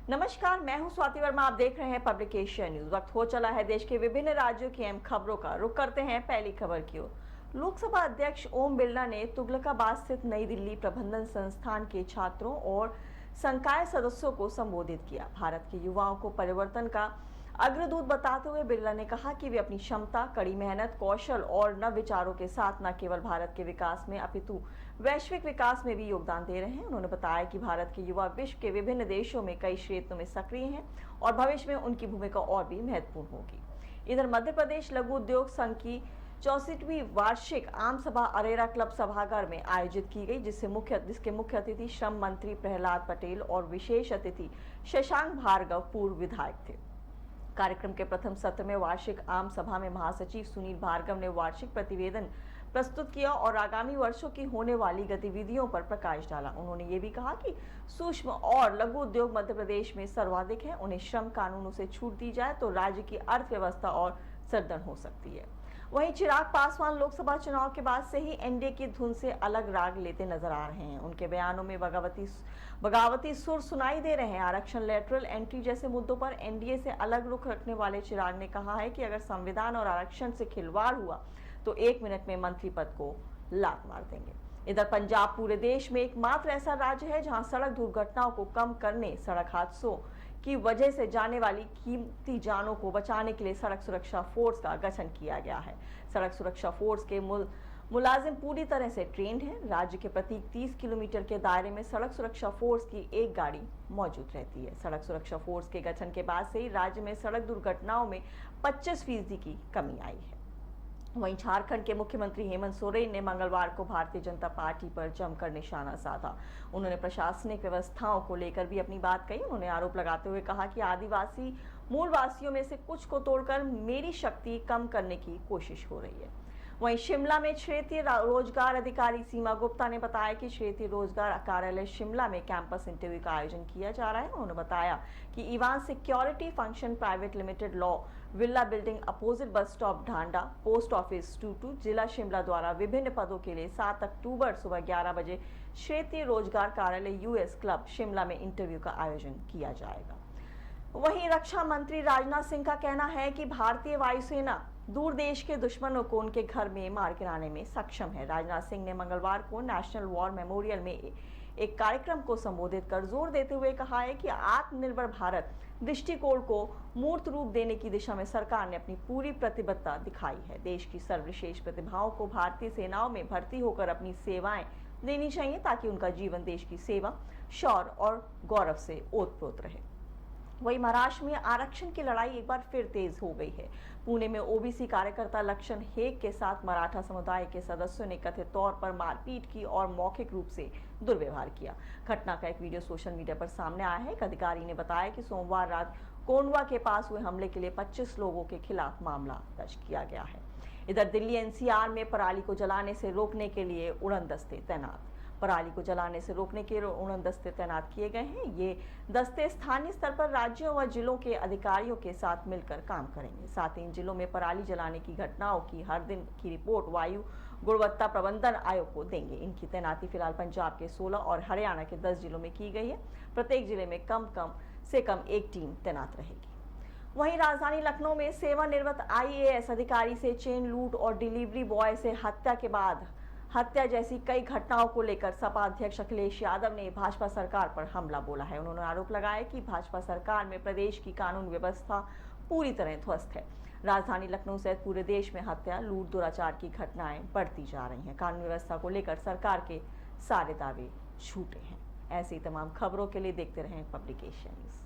नमस्कार, मैं हूं स्वाति वर्मा। आप देख रहे हैं पब्लिकेशन न्यूज। वक्त हो चला है देश के विभिन्न राज्यों की अहम खबरों का। रुख करते हैं पहली खबर की ओर। लोकसभा अध्यक्ष ओम बिरला ने तुगलकाबाद स्थित नई दिल्ली प्रबंधन संस्थान के छात्रों और संकाय सदस्यों को संबोधित किया। भारत के युवाओं को परिवर्तन का अग्रदूत बताते हुए बिरला ने कहा कि वे अपनी क्षमता, कड़ी मेहनत, कौशल और नव विचारों के साथ न केवल भारत के विकास में अपितु वैश्विक विकास में भी योगदान दे रहे हैं। उन्होंने बताया कि भारत के युवा विश्व के विभिन्न देशों में कई क्षेत्रों में सक्रिय हैं और भविष्य में उनकी भूमिका और भी महत्वपूर्ण होगी। इधर मध्य प्रदेश लघु उद्योग संघ की 64वीं वार्षिक आम सभा अरेरा क्लब सभागार में आयोजित की गई, जिसके मुख्य अतिथि श्रम मंत्री प्रहलाद पटेल और विशेष अतिथि शशांक भार्गव पूर्व विधायक थे। कार्यक्रम के प्रथम सत्र में वार्षिक आम सभा में महासचिव सुनील भार्गव ने वार्षिक प्रतिवेदन प्रस्तुत किया और आगामी वर्षों की होने वाली गतिविधियों पर प्रकाश डाला। उन्होंने ये भी कहा कि सूक्ष्म और लघु उद्योग मध्य प्रदेश में सर्वाधिक है। उन्हें श्रम कानूनों से छूट दी जाए तो राज्य की अर्थव्यवस्था और सरदर हो सकती है। वहीं चिराग पासवान लोकसभा चुनाव के बाद से ही एनडीए की धुन से अलग राग लेते नजर आ रहे हैं। उनके बयानों में बगावती सुर सुनाई दे रहे हैं। आरक्षण, लेटरल एंट्री जैसे मुद्दों पर एनडीए से अलग रुख रखने वाले चिराग ने कहा है कि अगर संविधान और आरक्षण से खिलवाड़ हुआ तो 1 मिनट में मंत्री पद को लात मार देंगे। इधर पंजाब पूरे देश में एकमात्र ऐसा राज्य है जहां सड़क दुर्घटनाओं को कम करने, सड़क हादसों की वजह से जाने वाली कीमती जानों को बचाने के लिए सड़क सुरक्षा फोर्स का गठन किया गया है। सड़क सुरक्षा फोर्स के मुलाजिम पूरी तरह से ट्रेंड हैं। राज्य के प्रत्येक 30 किलोमीटर के दायरे में सड़क सुरक्षा फोर्स की एक गाड़ी मौजूद रहती है। सड़क सुरक्षा फोर्स के गठन के बाद से ही राज्य में सड़क दुर्घटनाओं में 25% की कमी आई है। वहीं झारखंड के मुख्यमंत्री हेमंत सोरेन ने मंगलवार को भारतीय जनता पार्टी पर जमकर निशाना साधा। उन्होंने प्रशासनिक व्यवस्थाओं को लेकर भी अपनी बात कही। उन्होंने आरोप लगाते हुए कहा कि आदिवासी मूलवासियों में से कुछ को तोड़कर मेरी शक्ति कम करने की कोशिश हो रही है। वहीं शिमला में क्षेत्रीय रोजगार अधिकारी सीमा गुप्ता ने बताया कि क्षेत्रीय रोजगार कार्यालय शिमला में कैंपस इंटरव्यू का आयोजन किया जा रहा है। उन्होंने बताया कि Ivan security function private limited law villa building opposite bus stop Dhanda post office 22 जिला शिमला द्वारा विभिन्न पदों के लिए 7 अक्टूबर सुबह 11 बजे क्षेत्रीय रोजगार कार्यालय यूएस क्लब शिमला में इंटरव्यू का आयोजन किया जाएगा। वहीं रक्षा मंत्री राजनाथ सिंह का कहना है कि भारतीय वायुसेना दूर देश के दुश्मनों को उनके घर में मार गिराने में सक्षम है। राजनाथ सिंह ने मंगलवार को नेशनल वॉर मेमोरियल में एक कार्यक्रम को संबोधित कर जोर देते हुए कहा है कि आत्मनिर्भर भारत दृष्टिकोण को मूर्त रूप देने की दिशा में सरकार ने अपनी पूरी प्रतिबद्धता दिखाई है। देश की सर्वश्रेष्ठ प्रतिभाओं को भारतीय सेनाओं में भर्ती होकर अपनी सेवाएं देनी चाहिए ताकि उनका जीवन देश की सेवा, शौर्य और गौरव से ओतप्रोत रहे। वहीं महाराष्ट्र में आरक्षण की लड़ाई एक बार फिर तेज हो गई है। पुणे में ओबीसी कार्यकर्ता लक्षण हेग के साथ मराठा समुदाय के सदस्यों ने कथित तौर पर मारपीट की और मौखिक रूप से दुर्व्यवहार किया। घटना का एक वीडियो सोशल मीडिया पर सामने आया है। एक अधिकारी ने बताया कि सोमवार रात कोंडवा के पास हुए हमले के लिए 25 लोगों के खिलाफ मामला दर्ज किया गया है। इधर दिल्ली एनसीआर में पराली को जलाने से रोकने के लिए उड़न दस्ते तैनात। पराली को जलाने से रोकने के लिए उड़न दस्ते तैनात किए गए हैं। ये दस्ते स्थानीय स्तर पर राज्यों व जिलों के अधिकारियों के साथ मिलकर काम करेंगे। साथ ही इन जिलों में पराली जलाने की घटनाओं की हर दिन की रिपोर्ट वायु गुणवत्ता प्रबंधन आयोग को देंगे। इनकी तैनाती फिलहाल पंजाब के 16 और हरियाणा के 10 जिलों में की गई है। प्रत्येक जिले में कम से कम एक टीम तैनात रहेगी। वहीं राजधानी लखनऊ में सेवानिवृत्त आईएएस अधिकारी से चेन लूट और डिलीवरी बॉय से हत्या के बाद हत्या जैसी कई घटनाओं को लेकर सपा अध्यक्ष अखिलेश यादव ने भाजपा सरकार पर हमला बोला है। उन्होंने आरोप लगाया कि भाजपा सरकार में प्रदेश की कानून व्यवस्था पूरी तरह ध्वस्त है। राजधानी लखनऊ सहित पूरे देश में हत्या, लूट, दुराचार की घटनाएं बढ़ती जा रही हैं। कानून व्यवस्था को लेकर सरकार के सारे दावे झूठे हैं। ऐसी तमाम खबरों के लिए देखते रहें पब्लिकेशन न्यूज।